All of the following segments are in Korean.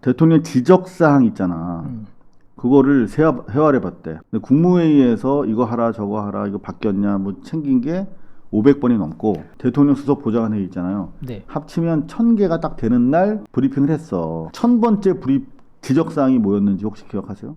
대통령 지적사항 있잖아. 그거를 회화해봤대. 근데 국무회의에서 이거 하라 저거 하라 이거 바뀌었냐 뭐 챙긴 게 500번이 넘고 대통령 수석 보좌관 회의 있잖아요. 네. 합치면 1000개가 딱 되는 날 브리핑을 했어. 1000번째 지적사항이 뭐였는지 혹시 기억하세요?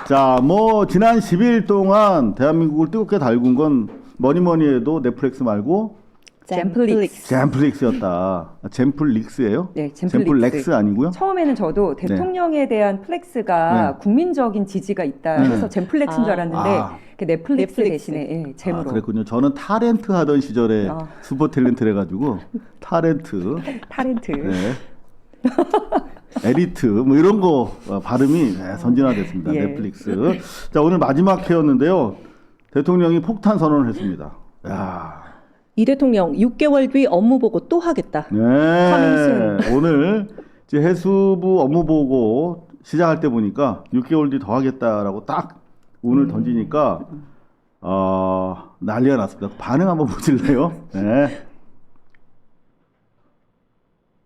자, 뭐 지난 10일 동안 대한민국을 뜨겁게 달군 건 뭐니 해도 넷플릭스 말고 젠플릭스였다. 젠플릭스예요? 네, 젠플렉스 아니고요? 처음에는 저도 대통령에 대한 플렉스가 국민적인 지지가 있다. 그래서 젠플렉스인 줄 알았는데 넷플릭스 대신에 잼으로. 그랬군요. 저는 타렌트 하던 시절에 슈퍼 탤런트를 해가지고 타렌트. 네. 에리트 뭐 이런 거 발음이 선진화됐습니다. 예. 넷플릭스. 자, 오늘 마지막 회였는데요. 대통령이 폭탄 선언을 했습니다. 야. 이 대통령 6개월 뒤 업무 보고 또 하겠다. 네. 커밍순. 오늘 이제 해수부 업무 보고 시작할 때 보니까 6개월 뒤 더 하겠다라고 딱 운을 던지니까 난리가 났습니다. 반응 한번 보실래요? 네.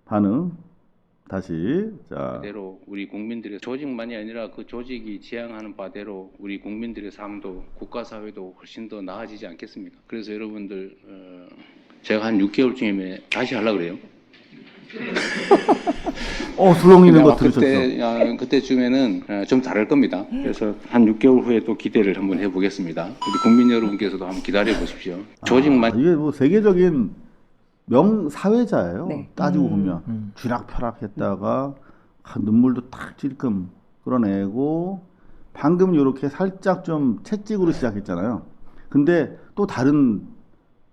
반응 다시 자. 대로 우리 국민들의 조직만이 아니라 그 조직이 지향하는 바대로 우리 국민들의 삶도 국가 사회도 훨씬 더 나아지지 않겠습니까? 그래서 여러분들 제가 한 6개월쯤에 다시 하려고 그래요. 소용 있는 거 들으셨죠? 그때쯤에는 좀 다를 겁니다. 그래서 한 6개월 후에 또 기대를 한번 해보겠습니다. 우리 국민 여러분께서도 한번 기다려 보십시오. 조직만 이게 뭐 세계적인 명사회자예요. 네. 따지고 보면 쥐락펴락했다가 눈물도 탁 찔끔 끌어내고 방금 이렇게 살짝 좀 채찍으로 시작했잖아요. 근데 또 다른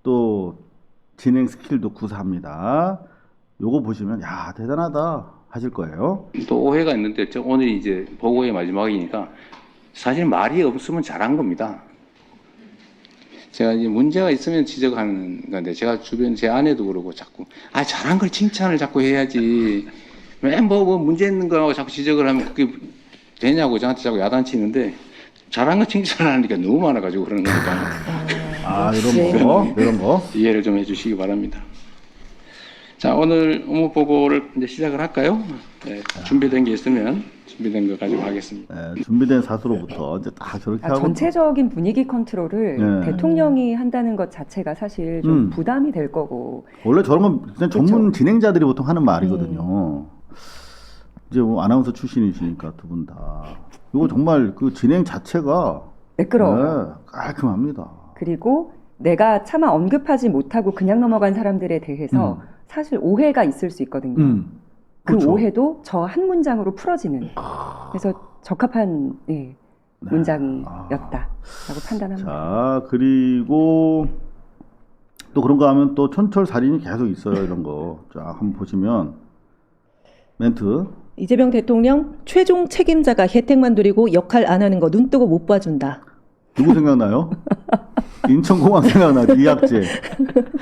또 진행 스킬도 구사합니다. 요거 보시면 야 대단하다 하실 거예요. 또 오해가 있는데 오늘이 이제 보고의 마지막이니까 사실 말이 없으면 잘한 겁니다. 제가 이제 문제가 있으면 지적하는 건데 제가 주변 제 아내도 그러고 자꾸 잘한 걸 칭찬을 자꾸 해야지 왜 뭐 문제 있는 거라고 자꾸 지적을 하면 그게 되냐고 저한테 자꾸 야단치는데 잘한 거 칭찬하니까 너무 많아가지고 그러는 거니까 이런 거 이해를 좀 해주시기 바랍니다. 자, 오늘 업무 보고를 이제 시작을 할까요? 네, 준비된 게 있으면 준비된 거 가지고 하겠습니다. 네, 준비된 사수로부터 이제 딱 저렇게 하고 전체적인 분위기 컨트롤을 대통령이 한다는 것 자체가 사실 좀 부담이 될 거고. 원래 저런 건 그냥 전문 진행자들이 보통 하는 말이거든요. 이제 뭐 아나운서 출신이시니까 두 분 다. 이거 정말 그 진행 자체가 매끄러워요. 깔끔합니다. 그리고 내가 차마 언급하지 못하고 그냥 넘어간 사람들에 대해서 사실 오해가 있을 수 있거든요. 그렇죠. 오해도 저 한 문장으로 풀어지는. 그래서 적합한 문장이었다라고 판단합니다. 자, 그리고 또 그런 거 하면 또 촌철살인이 계속 있어요. 이런 거. 자, 한번 보시면 멘트. 이재명 대통령 최종 책임자가 혜택만 누리고 역할 안 하는 거 눈 뜨고 못 봐준다. 누구 생각나요? 인천공항 생각나죠. 이학재.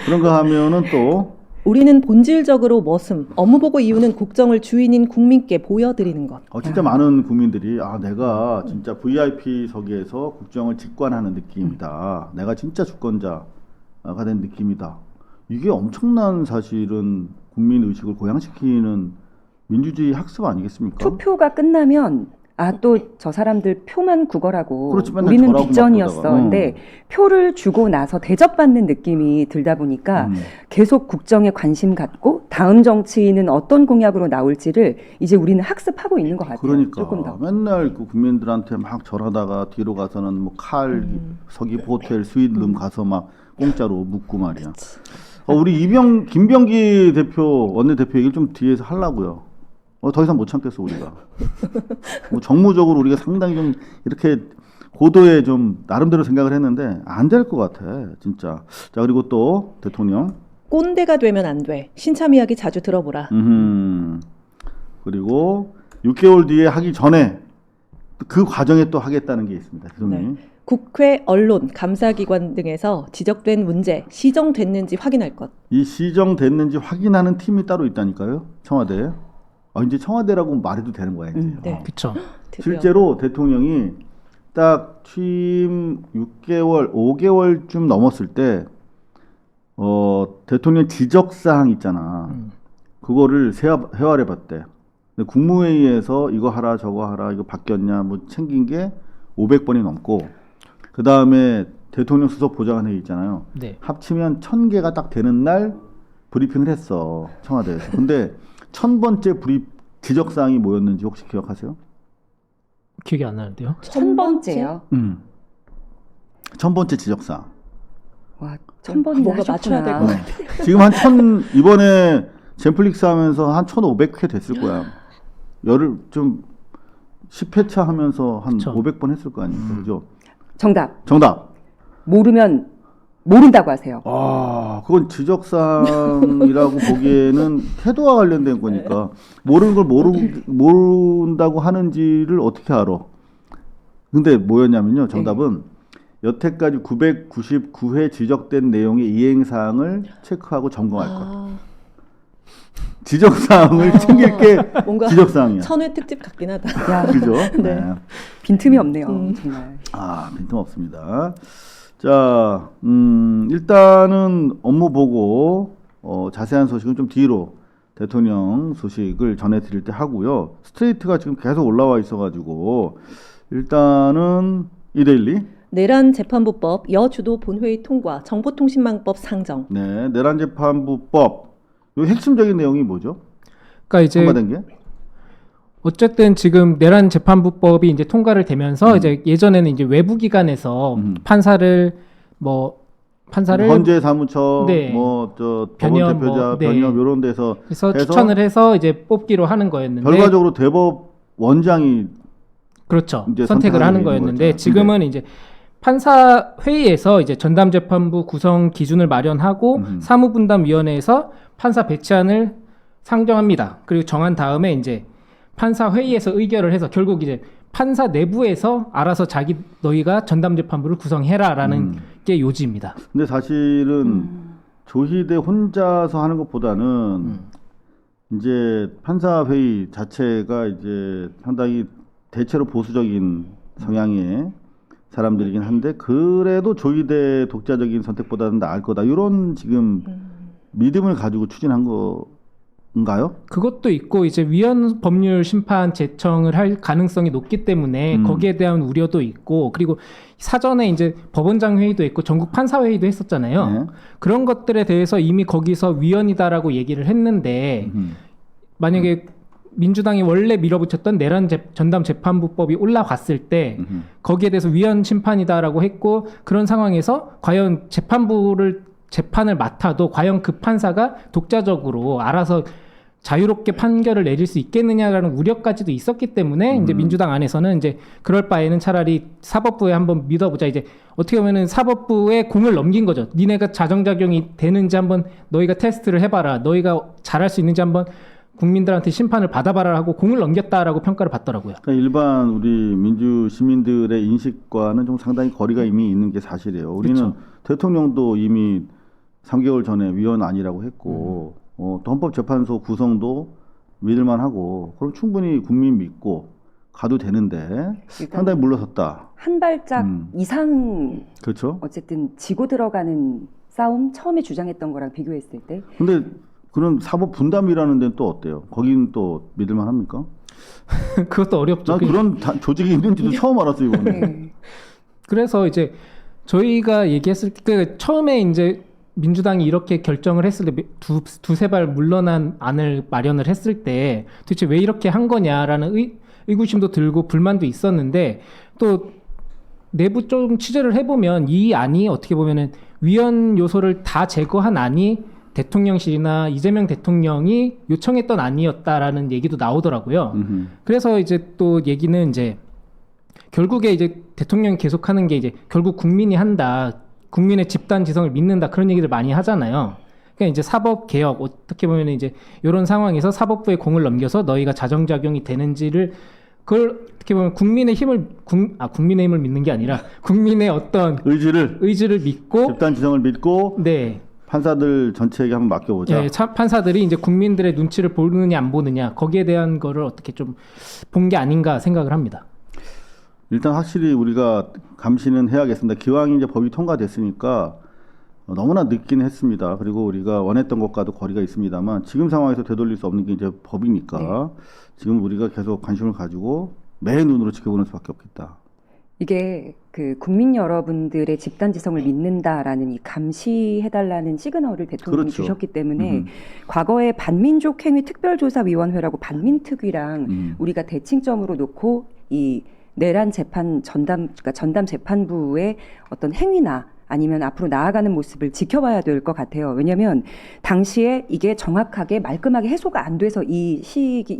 그런 거 하면은 또 우리는 본질적으로 머슴, 업무 보고 이유는 국정을 주인인 국민께 보여드리는 것. 진짜 많은 국민들이 내가 진짜 VIP석에서 국정을 직관하는 느낌이다. 내가 진짜 주권자가 된 느낌이다. 이게 엄청난 사실은 국민의식을 고양시키는 민주주의 학습 아니겠습니까? 투표가 끝나면 또 저 사람들 표만 구걸하고 그렇지, 맨날 우리는 저라고 빅전이었어. 막 그러다가. 근데 표를 주고 나서 대접받는 느낌이 들다 보니까 계속 국정에 관심 갖고 다음 정치인은 어떤 공약으로 나올지를 이제 우리는 학습하고 있는 것 같아요. 그러니까 조금 더. 맨날 그 국민들한테 막 절하다가 뒤로 가서는 뭐 칼 서귀포 호텔 스윗룸 가서 막 공짜로 묻고 말이야. 우리 김병기 대표 원내대표 얘기를 좀 뒤에서 하려고요. 더 이상 못 참겠어 우리가. 뭐 정무적으로 우리가 상당히 좀 이렇게 고도의 좀 나름대로 생각을 했는데 안 될 것 같아 진짜. 자, 그리고 또 대통령 꼰대가 되면 안 돼. 신참 이야기 자주 들어보라. 그리고 6개월 뒤에 하기 전에 그 과정에 또 하겠다는 게 있습니다. 대통령이. 국회, 언론, 감사기관 등에서 지적된 문제 시정됐는지 확인할 것. 이 시정됐는지 확인하는 팀이 따로 있다니까요. 청와대에. 이제 청와대라고 말해도 되는 거야 이제. 네. 그렇죠. 실제로 대통령이 딱 취임 6개월, 5개월쯤 넘었을 때 대통령 지적사항 있잖아. 그거를 회화해봤대. 근데 국무회의에서 이거 하라 저거 하라 이거 바뀌었냐 뭐 챙긴 게 500번이 넘고 그 다음에 대통령 수석 보좌관 회의 있잖아요. 네. 합치면 1000개가 딱 되는 날 브리핑을 했어 청와대에서. 근데 1000번째 지적사항이 뭐였는지 혹시 기억하세요? 기억이 안 나는데요. 1000번째요. 1000번째 지적사항. 와, 1000번이나 뭔가 맞춰야 될 것 같아요. 지금 한 이번에 젠플릭스 하면서 한 1500회 됐을 거야. 열을 좀 10회차 하면서 한 그쵸. 500번 했을 거 아니에요. 그죠? 정답. 모르면 모른다고 하세요. 아, 그건 지적사항이라고 보기에는 태도와 관련된 거니까 모르는 걸 모른다고 하는지를 어떻게 알아? 근데 뭐였냐면요. 정답은 여태까지 999회 지적된 내용의 이행사항을 체크하고 점검할 것. 지적사항을 챙길 게 뭔가 지적사항이야. 천회 특집 같긴 하다. 야, 그죠? 네. 빈틈이 없네요. 정말. 아, 빈틈 없습니다. 자, 일단은 업무 보고 자세한 소식은 좀 뒤로 대통령 소식을 전해드릴 때 하고요. 스트레이트가 지금 계속 올라와 있어가지고 일단은 이데일리. 내란 재판부법 여주도 본회의 통과, 정보통신망법 상정. 네, 내란재판부법. 요 핵심적인 내용이 뭐죠? 그러니까 이제 통과된 게? 어쨌든 지금 내란 재판부법이 이제 통과를 되면서 이제 예전에는 이제 외부 기관에서 판사를 헌재 사무처 네. 뭐저 변협, 대표자 네. 변협 이런 데서 해서 추천을 해서 이제 뽑기로 하는 거였는데 결과적으로 대법 원장이 그렇죠. 이제 선택을 선택하게 하는 되는 거였는데 거죠. 지금은 이제 판사 회의에서 이제 전담재판부 구성 기준을 마련하고 사무분담위원회에서 판사 배치안을 상정합니다. 그리고 정한 다음에 이제 판사 회의에서 의결을 해서 결국 이제 판사 내부에서 알아서 너희가 전담재판부를 구성해라라는 게 요지입니다. 근데 사실은 조희대 혼자서 하는 것보다는 이제 판사 회의 자체가 이제 상당히 대체로 보수적인 성향의 사람들이긴 한데 그래도 조희대 독자적인 선택보다는 나을 거다 이런 지금 믿음을 가지고 추진한 건가요? 그것도 있고 이제 위헌 법률 심판 제청을 할 가능성이 높기 때문에 거기에 대한 우려도 있고 그리고 사전에 이제 법원장 회의도 있고 전국 판사 회의도 했었잖아요. 네. 그런 것들에 대해서 이미 거기서 위헌이다라고 얘기를 했는데 만약에 민주당이 원래 밀어붙였던 내란 전담 재판부법이 올라갔을 때 거기에 대해서 위헌 심판이다라고 했고 그런 상황에서 과연 재판을 맡아도 과연 그 판사가 독자적으로 알아서 자유롭게 판결을 내릴 수 있겠느냐라는 우려까지도 있었기 때문에 이제 민주당 안에서는 이제 그럴 바에는 차라리 사법부에 한번 믿어보자. 이제 어떻게 보면은 사법부에 공을 넘긴 거죠. 니네가 자정작용이 되는지 한번 너희가 테스트를 해봐라. 너희가 잘할 수 있는지 한번 국민들한테 심판을 받아봐라 하고 공을 넘겼다라고 평가를 받더라고요. 그러니까 일반 우리 민주 시민들의 인식과는 좀 상당히 거리가 이미 있는 게 사실이에요. 우리는 그렇죠. 대통령도 이미 3개월 전에 위헌 아니라고 했고 또 헌법재판소 구성도 믿을만하고 그럼 충분히 국민 믿고 가도 되는데 상당히 물러섰다. 한 발짝 이상 그렇죠. 어쨌든 지고 들어가는 싸움 처음에 주장했던 거랑 비교했을 때 근데 그런 사법 분담이라는 데는 또 어때요? 거긴 또 믿을만 합니까? 그것도 어렵죠. 나 그런 조직이 있는지도 처음 알았어요, 이번에. 네. 그래서 이제 저희가 얘기했을 때 처음에 이제 민주당이 이렇게 결정을 했을 때 두세 발 물러난 안을 마련을 했을 때 도대체 왜 이렇게 한 거냐라는 의구심도 들고 불만도 있었는데 또 내부 좀 취재를 해보면 이 안이 어떻게 보면은 위헌 요소를 다 제거한 안이 대통령실이나 이재명 대통령이 요청했던 안이었다라는 얘기도 나오더라고요. 그래서 이제 또 얘기는 이제 결국에 이제 대통령이 계속하는 게 이제 결국 국민이 한다. 국민의 집단 지성을 믿는다. 그런 얘기를 많이 하잖아요. 그러니까 이제 사법 개혁 어떻게 보면 이제 이런 상황에서 사법부에 공을 넘겨서 너희가 자정작용이 되는지를 그걸 어떻게 보면 국민의 힘을 믿는 게 아니라 국민의 어떤 의지를 믿고 집단 지성을 믿고 네. 판사들 전체에게 한번 맡겨보자. 네, 판사들이 이제 국민들의 눈치를 보느냐 안 보느냐 거기에 대한 거를 어떻게 좀 본 게 아닌가 생각을 합니다. 일단 확실히 우리가 감시는 해야겠습니다. 기왕 이제 법이 통과됐으니까 너무나 늦긴 했습니다. 그리고 우리가 원했던 것과도 거리가 있습니다만 지금 상황에서 되돌릴 수 없는 게 이제 법이니까 지금 우리가 계속 관심을 가지고 매의 눈으로 지켜보는 수밖에 없겠다. 이게 그 국민 여러분들의 집단지성을 믿는다라는 이 감시해달라는 시그널을 대통령이 그렇죠. 주셨기 때문에 과거에 반민족 행위 특별조사위원회라고 반민특위랑 우리가 대칭점으로 놓고 이 내란 재판 그러니까 전담 재판부의 어떤 행위나 아니면 앞으로 나아가는 모습을 지켜봐야 될 것 같아요. 왜냐하면 당시에 이게 정확하게 말끔하게 해소가 안 돼서 이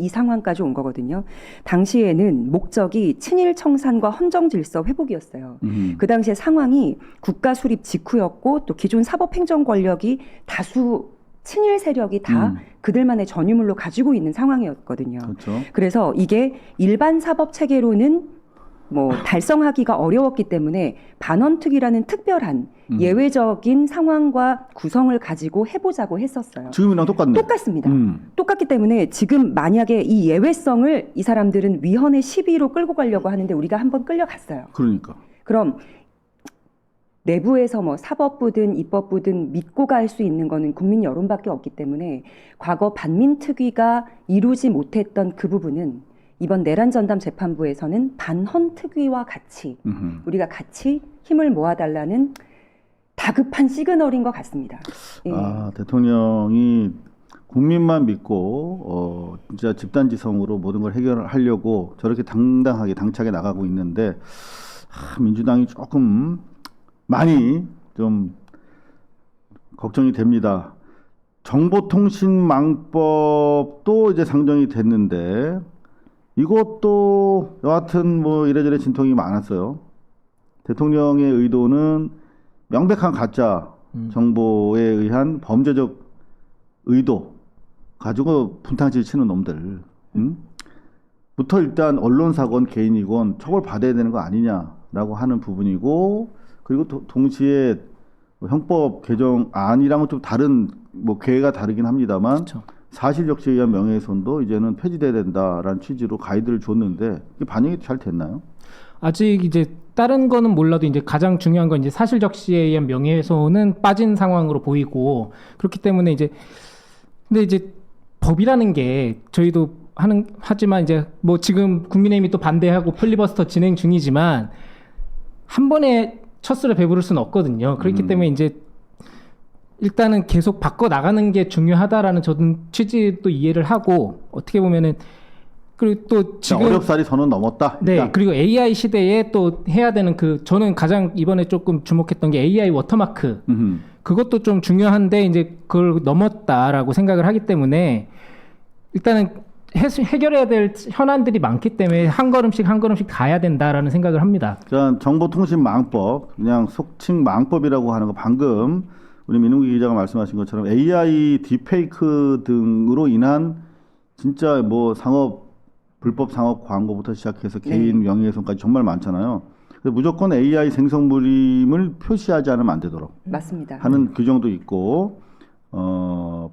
상황까지 온 거거든요. 당시에는 목적이 친일 청산과 헌정 질서 회복이었어요. 그 당시에 상황이 국가 수립 직후였고 또 기존 사법행정 권력이 다수 친일 세력이 다 그들만의 전유물로 가지고 있는 상황이었거든요. 그렇죠. 그래서 이게 일반 사법 체계로는 뭐 달성하기가 어려웠기 때문에 반헌특위라는 특별한 예외적인 상황과 구성을 가지고 해보자고 했었어요. 지금이랑 똑같네. 똑같습니다. 똑같기 때문에 지금 만약에 이 예외성을 이 사람들은 위헌의 시비로 끌고 가려고 하는데 우리가 한번 끌려갔어요. 그러니까. 그럼 내부에서 뭐 사법부든 입법부든 믿고 갈 수 있는 거는 국민 여론밖에 없기 때문에 과거 반민특위가 이루지 못했던 그 부분은 이번 내란 전담 재판부에서는 반헌특위와 같이 우리가 같이 힘을 모아달라는 다급한 시그널인 것 같습니다. 예. 아, 대통령이 국민만 믿고 진짜 집단지성으로 모든 걸 해결하려고 저렇게 당당하게 당차게 나가고 있는데 민주당이 조금 많이 좀 걱정이 됩니다. 정보통신망법도 이제 상정이 됐는데 이것도 여하튼 뭐 이래저래 진통이 많았어요. 대통령의 의도는 명백한 가짜 정보에 의한 범죄적 의도 가지고 분탕질 치는 놈들 부터 일단 언론사건 개인이건 처벌받아야 되는 거 아니냐라고 하는 부분이고 그리고 동시에 형법 개정안이랑은 좀 다른 뭐 궤가 다르긴 합니다만 그렇죠. 사실 적시에 의한 명예훼손도 이제는 폐지돼야 된다라는 취지로 가이드를 줬는데 이게 반영이 잘 됐나요? 아직 이제 다른 거는 몰라도 이제 가장 중요한 건 이제 사실 적시에 의한 명예훼손은 빠진 상황으로 보이고 그렇기 때문에 이제 근데 이제 법이라는 게 저희도 하지만 이제 뭐 지금 국민의힘이 또 반대하고 필리버스터 진행 중이지만 한 번에 첫술에 배부를 수는 없거든요. 그렇기 때문에 이제 일단은 계속 바꿔 나가는 게 중요하다라는 저는 취지도 이해를 하고 어떻게 보면은 그리고 또 지금 어렵사리 선은 넘었다. 네 일단. 그리고 AI 시대에 또 해야 되는 저는 가장 이번에 조금 주목했던 게 AI 워터마크 그것도 좀 중요한데 이제 그걸 넘었다라고 생각을 하기 때문에 일단은 해결해야 될 현안들이 많기 때문에 한 걸음씩 가야 된다라는 생각을 합니다. 자, 정보통신망법 그냥 속칭 망법이라고 하는 거 방금 우리 민웅기 기자가 말씀하신 것처럼 AI 딥페이크 등으로 인한 진짜 뭐 불법 상업 광고부터 시작해서 개인 명예훼손까지 정말 많잖아요. 그래서 무조건 AI 생성물임을 표시하지 않으면 안 되도록 맞습니다. 하는 규정도 있고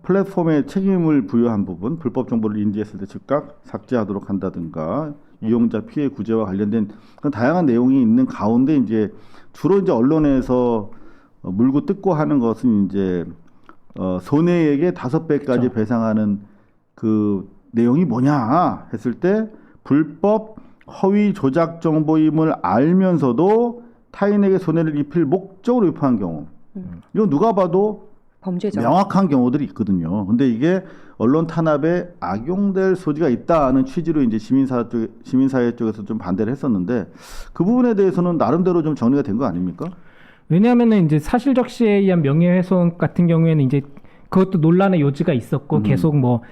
플랫폼에 책임을 부여한 부분 불법 정보를 인지했을 때 즉각 삭제하도록 한다든가 이용자 피해 구제와 관련된 그런 다양한 내용이 있는 가운데 이제 주로 이제 언론에서 물고 뜯고 하는 것은 이제 손해액의 5배까지 그렇죠. 배상하는 그 내용이 뭐냐 했을 때 불법 허위 조작 정보임을 알면서도 타인에게 손해를 입힐 목적으로 유포한 경우 이건 누가 봐도 범죄죠. 명확한 경우들이 있거든요. 근데 이게 언론 탄압에 악용될 소지가 있다는 취지로 이제 시민사회 쪽에서 좀 반대를 했었는데 그 부분에 대해서는 나름대로 좀 정리가 된 거 아닙니까? 왜냐하면은 이제 사실 적시에 의한 명예훼손 같은 경우에는 이제 그것도 논란의 요지가 있었고 계속 뭐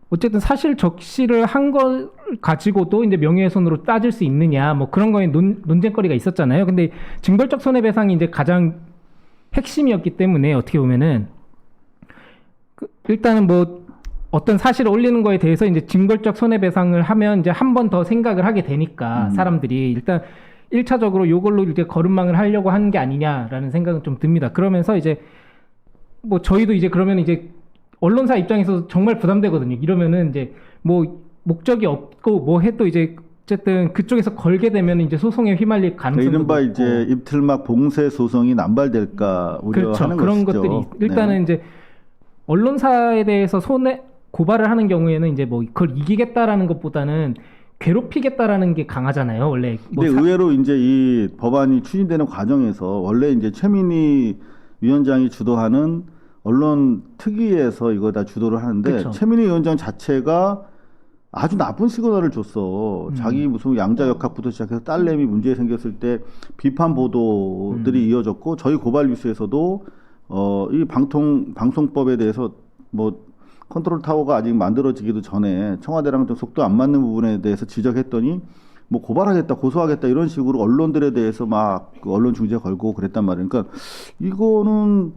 어쨌든 사실 적시를 한 걸 가지고도 이제 명예훼손으로 따질 수 있느냐 뭐 그런 거에 논쟁거리가 있었잖아요. 근데 징벌적 손해배상이 이제 가장 핵심이었기 때문에 어떻게 보면은 일단은 뭐 어떤 사실을 올리는 거에 대해서 이제 징벌적 손해배상을 하면 이제 한 번 더 생각을 하게 되니까 사람들이 일단 1차적으로 요걸로 이제 거름망을 하려고 하는 게 아니냐라는 생각은 좀 듭니다. 그러면서 이제 뭐 저희도 이제 그러면 이제 언론사 입장에서 정말 부담되거든요. 이러면은 이제 뭐 목적이 없고 뭐 해도 이제 어쨌든 그쪽에서 걸게 되면 이제 소송에 휘말릴 가능성이 이른바 이제 입틀막 봉쇄 소송이 남발될까 우려하는 그렇죠. 그런 것이죠. 것들이 일단은 네. 이제 언론사에 대해서 고발을 하는 경우에는 이제 뭐 그걸 이기겠다라는 것보다는 괴롭히겠다라는 게 강하잖아요. 원래 뭐 근데 의외로 이제 이 법안이 추진되는 과정에서 원래 이제 최민희 위원장이 주도하는 언론 특위에서 이거 다 주도를 하는데 그쵸. 최민희 위원장 자체가 아주 나쁜 시그널을 줬어. 자기 무슨 양자역학부터 시작해서 딸내미 문제 생겼을 때 비판 보도들이 이어졌고 저희 고발 뉴스에서도 이 방송법에 대해서 뭐 컨트롤 타워가 아직 만들어지기도 전에 청와대랑 좀 속도 안 맞는 부분에 대해서 지적했더니 뭐 고발하겠다, 고소하겠다 이런 식으로 언론들에 대해서 막 그 언론 중재 걸고 그랬단 말이에요. 그러니까 이거는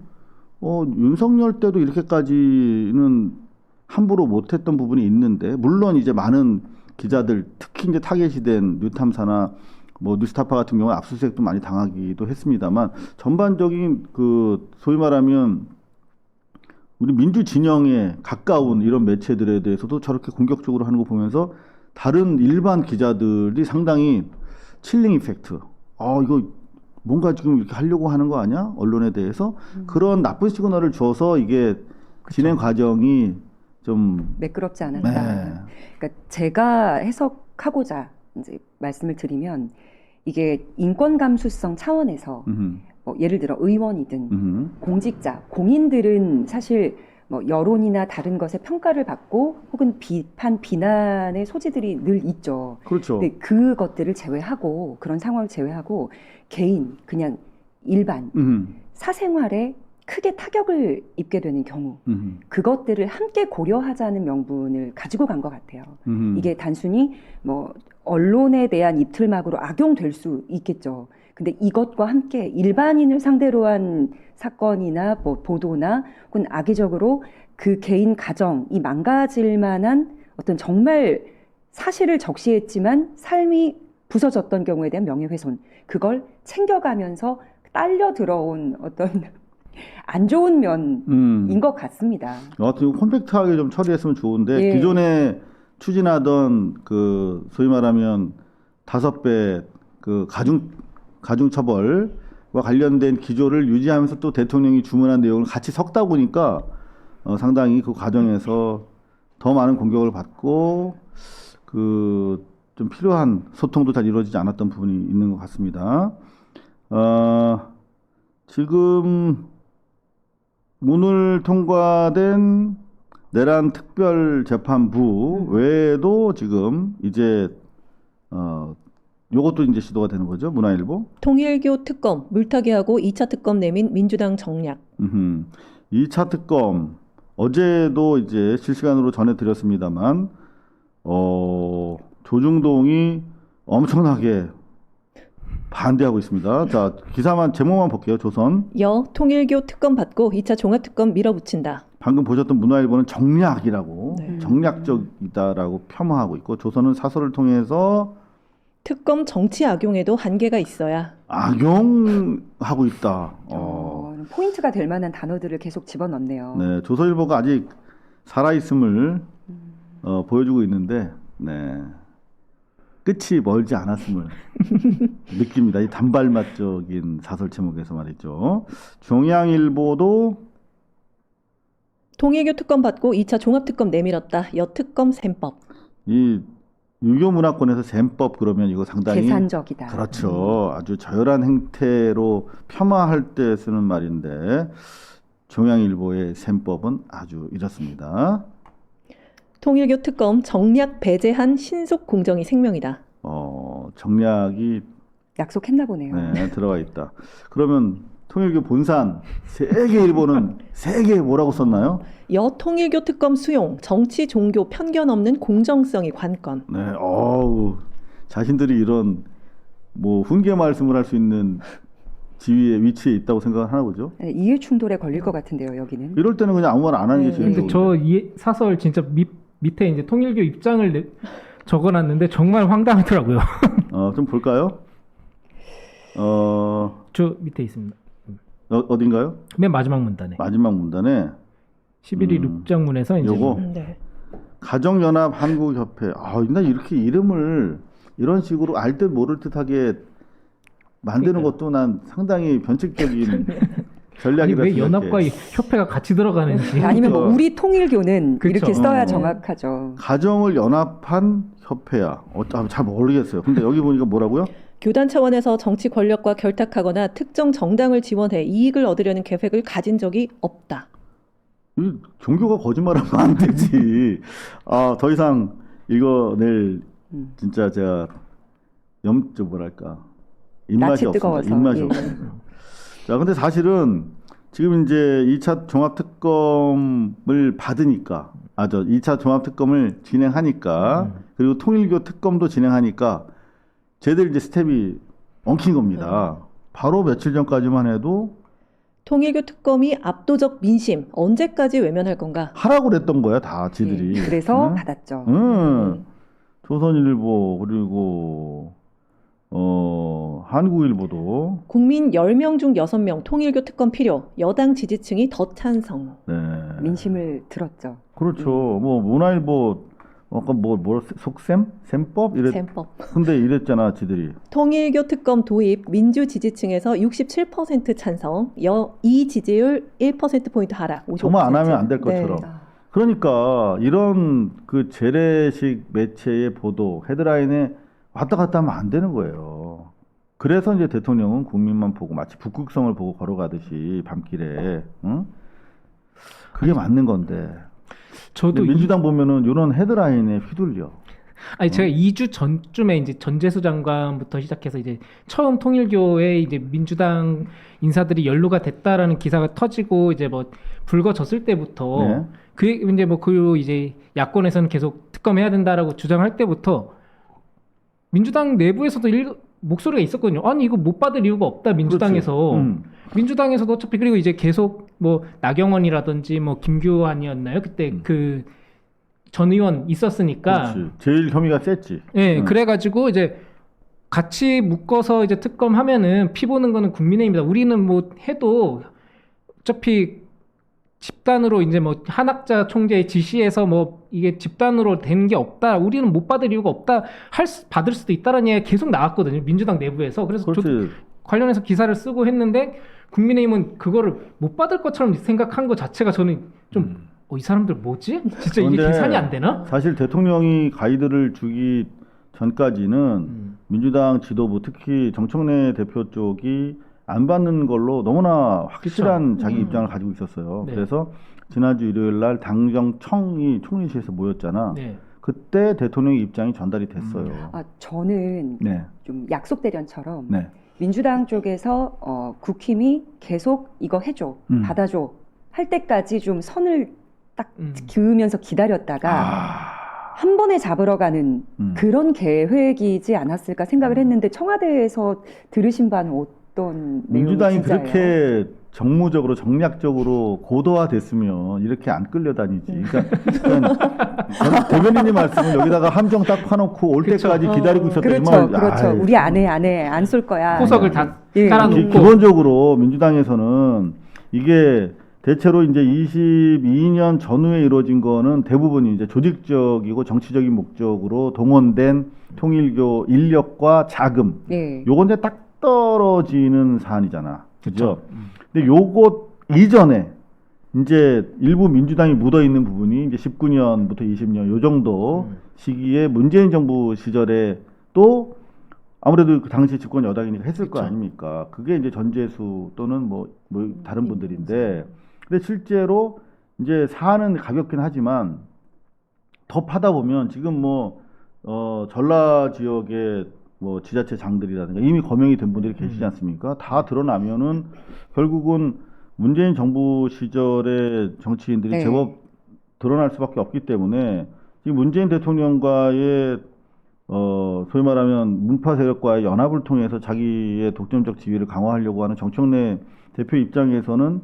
윤석열 때도 이렇게까지는 함부로 못했던 부분이 있는데 물론 이제 많은 기자들 특히 이제 타겟이 된 뉴탐사나 뭐 뉴스타파 같은 경우는 압수수색도 많이 당하기도 했습니다만 전반적인 그 소위 말하면 우리 민주 진영에 가까운 이런 매체들에 대해서도 저렇게 공격적으로 하는 거 보면서 다른 일반 기자들이 상당히 칠링 이펙트. 이거 뭔가 지금 이렇게 하려고 하는 거 아니야? 언론에 대해서 그런 나쁜 시그널을 줘서 이게 진행 과정이 좀 매끄럽지 않았다. 네. 그러니까 제가 해석하고자 이제 말씀을 드리면 이게 인권 감수성 차원에서 뭐 예를 들어 의원이든 공직자, 공인들은 사실 뭐 여론이나 다른 것에 평가를 받고 혹은 비판, 비난의 소지들이 늘 있죠. 그렇죠. 근데 그것들을 제외하고 그런 상황을 제외하고 개인, 그냥 일반 사생활에 크게 타격을 입게 되는 경우 그것들을 함께 고려하자는 명분을 가지고 간 것 같아요. 이게 단순히 뭐 언론에 대한 입틀막으로 악용될 수 있겠죠. 근데 이것과 함께 일반인을 상대로 한 사건이나 뭐 보도나 혹은 악의적으로 그 개인 가정이 망가질 만한 어떤 정말 사실을 적시했지만 삶이 부서졌던 경우에 대한 명예훼손 그걸 챙겨가면서 딸려 들어온 어떤 안 좋은 면인 것 같습니다. 여하튼 컴팩트하게 좀 처리했으면 좋은데 예. 기존에 추진하던 그 소위 말하면 5배 그 가중 처벌과 관련된 기조를 유지하면서 또 대통령이 주문한 내용을 같이 섞다 보니까 상당히 그 과정에서 더 많은 공격을 받고 그 좀 필요한 소통도 잘 이루어지지 않았던 부분이 있는 것 같습니다. 지금 오늘 통과된 내란 특별재판부 외에도 지금 이제 요것도 이제 시도가 되는 거죠. 문화일보. 통일교 특검 물타기 하고 2차 특검 내민 민주당 정략. 2차 특검 어제도 이제 실시간으로 전해드렸습니다만 조중동이 엄청나게 반대하고 있습니다. 자, 기사만 제목만 볼게요. 조선. 통일교 특검 받고 2차 종합특검 밀어붙인다. 방금 보셨던 문화일보는 정략이라고 네. 정략적이다라고 폄하하고 있고 조선은 사설을 통해서 특검 정치 악용에도 한계가 있어야. 악용하고 있다. 포인트가 될 만한 단어들을 계속 집어넣네요. 네, 조선일보가 아직 살아있음을 보여주고 있는데 네. 끝이 멀지 않았음을 느낍니다. 이 단발맛적인 사설 제목에서 말이죠. 중앙일보도 통일교 특검 받고 2차 종합특검 내밀었다. 여특검 셈법. 이 유교 문화권에서 셈법 그러면 이거 상당히 계산적이다. 그렇죠. 아주 저열한 행태로 폄하할 때 쓰는 말인데 중앙일보의 셈법은 아주 이렇습니다. 통일교 특검 정략 배제한 신속 공정이 생명이다. 정략이 약속했나 보네요. 네, 들어가 있다. 그러면 통일교 본산 세계 일보는 세계 뭐라고 썼나요? 통일교 특검 수용 정치 종교 편견 없는 공정성이 관건. 네, 자신들이 이런 뭐 훈계 말씀을 할 수 있는 지위에 위치에 있다고 생각하나 보죠. 네, 이해 충돌에 걸릴 것 같은데요, 여기는. 이럴 때는 그냥 아무 말 안 하는 게 제일 근데 좋은데. 저 사설 진짜 밑에 이제 통일교 입장을 적어놨는데 정말 황당하더라고요. 좀 볼까요? 저 밑에 있습니다. 어딘가요? 맨 마지막 문단에. 마지막 문단에 11일 룩장문에서 이제 요거 네. 가정연합 한국협회. 나 이렇게 이름을 이런 식으로 알 듯 모를 듯하게 만드는 것도 난 상당히 변칙적인 전략이라 아니 왜 생각해. 연합과 이 협회가 같이 들어가는지. 아니면 뭐 우리 통일교는 그쵸. 이렇게 써야 어. 정확하죠. 가정을 연합한 협회야. 잘 모르겠어요. 근데 여기 보니까 뭐라고요? 교단 차원에서 정치 권력과 결탁하거나 특정 정당을 지원해 이익을 얻으려는 계획을 가진 적이 없다. 이 종교가 거짓말하면 안 되지. 더 이상 읽어낼 진짜 제가 뭐랄까 입맛이 낯이 없습니다. 뜨거워서. 입맛이 예. 없습니다. 자, 근데 사실은 지금 이제 2차 종합특검을 받으니까, 2차 종합특검을 진행하니까, 그리고 통일교 특검도 진행하니까, 쟤들 이제 스텝이 엉킨 겁니다. 바로 며칠 전까지만 해도 통일교 특검이 압도적 민심 언제까지 외면할 건가? 하라고 그랬던 거야, 다 지들이. 예. 그래서 응? 받았죠. 조선일보, 그리고, 한국일보도, 국민 10명 중 6명 통일교 특검 필요. 여당 지지층이 더 찬성. 네. 민심을 들었죠. 그렇죠. 뭐, 문화일보, 아까 속셈? 셈법? 셈법. 근데 이랬잖아, 지들이. 통일교 특검 도입 민주 지지층에서 67% 찬성. 이 지지율 1%포인트 하락. 55%. 정말 안 하면 안 될 것처럼. 아. 그러니까, 이런 그 재래식 매체의 보도, 헤드라인에 왔다 갔다 하면 안 되는 거예요. 그래서 이제 대통령은 국민만 보고 마치 북극성을 보고 걸어가듯이 밤길에, 응? 그게 맞는 건데. 저도 근데 민주당 보면은 이런 헤드라인에 휘둘려. 아니 제가 2주 전쯤에 이제 전재수 장관부터 시작해서 이제 처음 통일교에 이제 민주당 인사들이 연루가 됐다라는 기사가 터지고 이제 뭐 불거졌을 때부터 네. 그 이제 뭐 그리고 이제 야권에서는 계속 특검해야 된다라고 주장할 때부터 민주당 내부에서도 목소리가 있었거든요. 아니 이거 못 받을 이유가 없다 민주당에서. 민주당에서도 어차피 그리고 이제 계속 뭐 나경원이라든지 뭐 김규환이었나요? 그때 그 전 의원 있었으니까. 그렇지. 제일 혐의가 셌지. 예, 그래가지고 이제 같이 묶어서 이제 특검하면은 피 보는 거는 국민의힘이다. 우리는 뭐 해도 어차피 집단으로 이제 뭐 한학자 총재의 지시에서 뭐 이게 집단으로 되는 게 없다. 우리는 못 받을 이유가 없다. 받을 수도 있다라는 얘기가 계속 나왔거든요. 민주당 내부에서. 그래서 저도 그렇지. 관련해서 기사를 쓰고 했는데 국민의힘은 그거를 못 받을 것처럼 생각한 것 자체가 저는 좀 이 사람들 뭐지? 진짜 이게 그런데 계산이 안 되나? 사실 대통령이 가이드를 주기 전까지는 민주당 지도부 특히 정청래 대표 쪽이 안 받는 걸로 너무나 확실한 자기 입장을 가지고 있었어요. 네. 그래서 지난주 일요일 날 당정청이 총리실에서 모였잖아. 네. 그때 대통령의 입장이 전달이 됐어요. 저는 네. 좀 약속 대련처럼 네. 민주당 쪽에서 국힘이 계속 이거 해줘, 받아줘 할 때까지 좀 선을 딱 그으면서 기다렸다가 한 번에 잡으러 가는 그런 계획이지 않았을까 생각을 했는데 청와대에서 들으신 바는 어떤 민주당이 내용이 진짜예요? 그렇게 정무적으로 정략적으로 고도화됐으면 이렇게 안 끌려다니지. 그러니까 대변인님 말씀은 여기다가 함정 딱 파놓고 올 그쵸. 때까지 기다리고 있었다. 이 그렇죠, 말, 그렇죠. 아이, 우리 안 쏠 거야. 포석을 다 예. 깔아놓고 기본적으로 민주당에서는 이게 대체로 이제 22년 전후에 이루어진 거는 대부분이 이제 조직적이고 정치적인 목적으로 동원된 통일교 인력과 자금. 예. 요건 이제 딱 떨어지는 사안이잖아. 그죠? 근데 요것 이전에 이제 일부 민주당이 묻어 있는 부분이 이제 19년부터 20년 요 정도 시기에 문재인 정부 시절에 또 아무래도 그 당시 집권 여당이니까 했을 거 아닙니까? 그게 이제 전재수 또는 뭐 다른 분들인데, 근데 실제로 이제 사안은 가볍긴 하지만 더 파다 보면 지금 뭐 전라 지역의 뭐 지자체 장들이라든가 이미 거명이 된 분들이 계시지 않습니까? 다 드러나면은 결국은 문재인 정부 시절의 정치인들이 네. 제법 드러날 수밖에 없기 때문에 지금 문재인 대통령과의 소위 말하면 문파 세력과의 연합을 통해서 자기의 독점적 지위를 강화하려고 하는 정청래 대표 입장에서는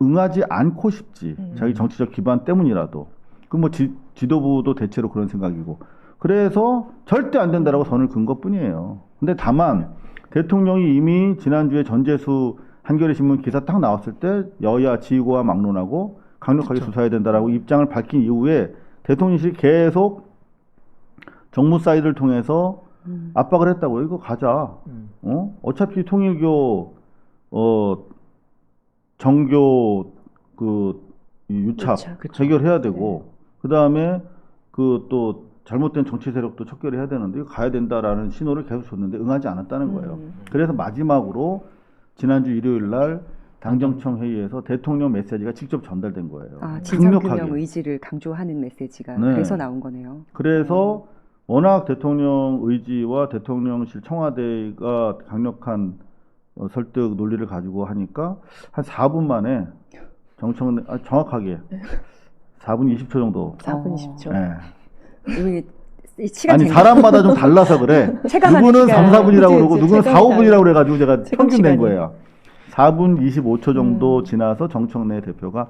응하지 않고 싶지. 자기 정치적 기반 때문이라도. 그 뭐 지도부도 대체로 그런 생각이고. 그래서 절대 안 된다라고 선을 그은 것뿐이에요. 근데 다만 대통령이 이미 지난주에 전재수 한겨레 신문 기사 딱 나왔을 때 여야 지휘고와 막론하고 강력하게 수사해야 된다라고 입장을 밝힌 이후에 대통령실이 계속 정무 사이드를 통해서 압박을 했다고 이거 가자. 어차피 통일교 정교 이 유착 해결해야 되고 그 다음에 그 또 잘못된 정치 세력도 척결해야 되는데 이거 가야 된다라는 신호를 계속 줬는데 응하지 않았다는 거예요. 그래서 마지막으로 지난주 일요일 날 당정청 회의에서 대통령 메시지가 직접 전달된 거예요. 아, 진상규명 강력하게. 의지를 강조하는 메시지가 네. 그래서 나온 거네요. 그래서 워낙 대통령 의지와 대통령실 청와대가 강력한 설득 논리를 가지고 하니까 한 4분 만에 정확하게 4분 20초 정도. 4분 10초. 네. 이게 시간 아니 쟁점. 사람마다 좀 달라서 그래. 체감하는 누구는 시간. 3, 4분이라고 그치, 그러고 그치. 누구는 4, 체감 5분이라고 그래가지고 제가 체감 평균 낸 시간이. 거예요. 4분 25초 정도 지나서 정청래 대표가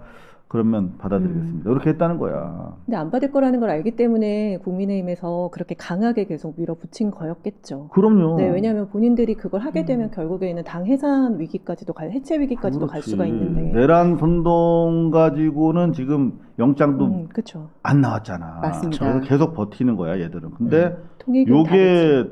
그러면 받아들이겠습니다. 이렇게 했다는 거야. 근데 안 받을 거라는 걸 알기 때문에 국민의힘에서 그렇게 강하게 계속 밀어붙인 거였겠죠. 그럼요. 네, 왜냐하면 본인들이 그걸 하게 되면 결국에는 당 해산 위기까지도 해체 위기까지도 갈 그렇지. 수가 있는데. 내란 선동 가지고는 지금 영장도 그렇죠. 안 나왔잖아. 맞습니다. 그래서 계속 버티는 거야, 얘들은. 근데 통일교는 다르지. 요게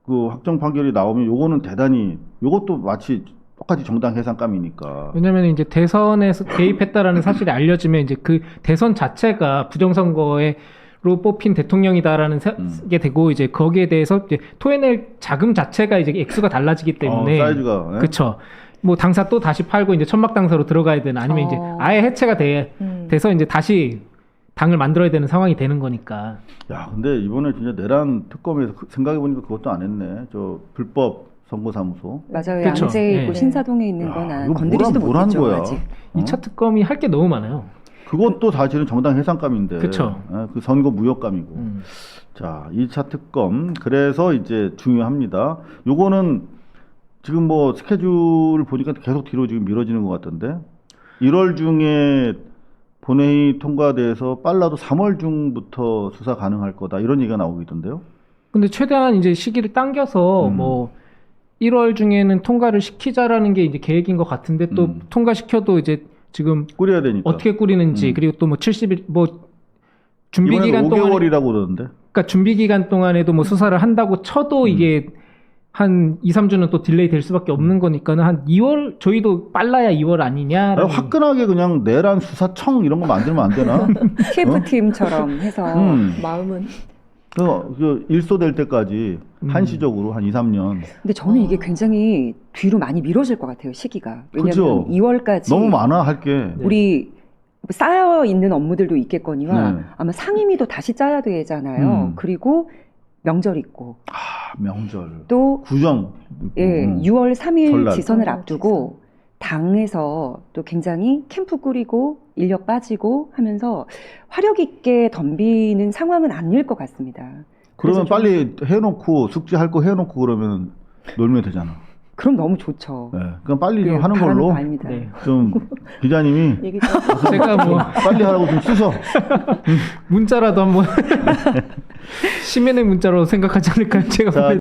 그 확정 판결이 나오면 요거는 대단히 요것도 마치 똑같이 정당 해산감이니까. 왜냐면 이제 대선에서 개입했다라는 사실이 알려지면 이제 그 대선 자체가 부정선거로 뽑힌 대통령이다라는 게 되고 이제 거기에 대해서 이제 토해낼 자금 자체가 이제 액수가 달라지기 때문에 사이즈가. 예? 그렇죠. 뭐 당사 또 다시 팔고 이제 천막 당사로 들어가야 되는 아니면 이제 아예 해체가 돼서 이제 다시 당을 만들어야 되는 상황이 되는 거니까. 야, 근데 이번에 진짜 내란 특검에서 생각해 보니까 그것도 안 했네. 저 불법 선거사무소. 맞아요. 그쵸. 양재 있고 네. 신사동에 있는 야, 건 이거 건드리지도 뭐란 못했죠. 거야? 아직. 2차 특검이 할 게 너무 많아요. 그것도 사실은 정당 해산감인데. 그쵸. 예, 그 선거 무효감이고. 자, 2차 특검. 그래서 이제 중요합니다. 요거는 지금 뭐 스케줄을 보니까 계속 뒤로 지금 미뤄지는 것 같던데. 1월 중에 본회의 통과돼서 빨라도 3월 중부터 수사 가능할 거다. 이런 얘기가 나오고 있던데요. 근데 최대한 이제 시기를 당겨서 뭐 1월 중에는 통과를 시키자라는 게 이제 계획인 것 같은데 또 통과시켜도 이제 지금 꾸려야 되니까. 어떻게 꾸리는지 그리고 또 뭐 70일 뭐 준비 이번에 기간 동안 5개월이라고 그러던데. 그러니까 준비 기간 동안에도 뭐 수사를 한다고 쳐도 이게 한 2, 3주는 또 딜레이 될 수밖에 없는 거니까는 한 2월 저희도 빨라야 2월 아니냐라는 화끈하게 그냥 내란 수사청 이런 거 만들면 안 되나? TF팀처럼 해서 마음은 그 일소될 때까지 한시적으로 한 2, 3년. 근데 저는 이게 굉장히 뒤로 많이 미뤄질 것 같아요, 시기가. 왜냐면 그죠? 2월까지 너무 많아 할 게. 우리 쌓여 있는 업무들도 있겠거니와 네. 아마 상임위도 다시 짜야 되잖아요. 그리고 명절 있고 아, 명절. 또 구정. 예, 6월 3일 설날. 지선을 앞두고 당에서 또 굉장히 캠프 꾸리고 인력 빠지고 하면서 화력 있게 덤비는 상황은 아닐 것 같습니다. 그러면 그래서 좀- 빨리 해놓고 숙제할 거 해놓고 그러면 놀면 되잖아. 그럼 너무 좋죠. 네. 그럼 빨리 좀 예, 하는 바라는 걸로 거 아닙니다. 네. 좀 기자님이 얘기 좀 제가 뭐 빨리 하라고 좀 쓰셔. 문자라도 한번 시민의 문자로 생각하지 않을까요? 제가 자,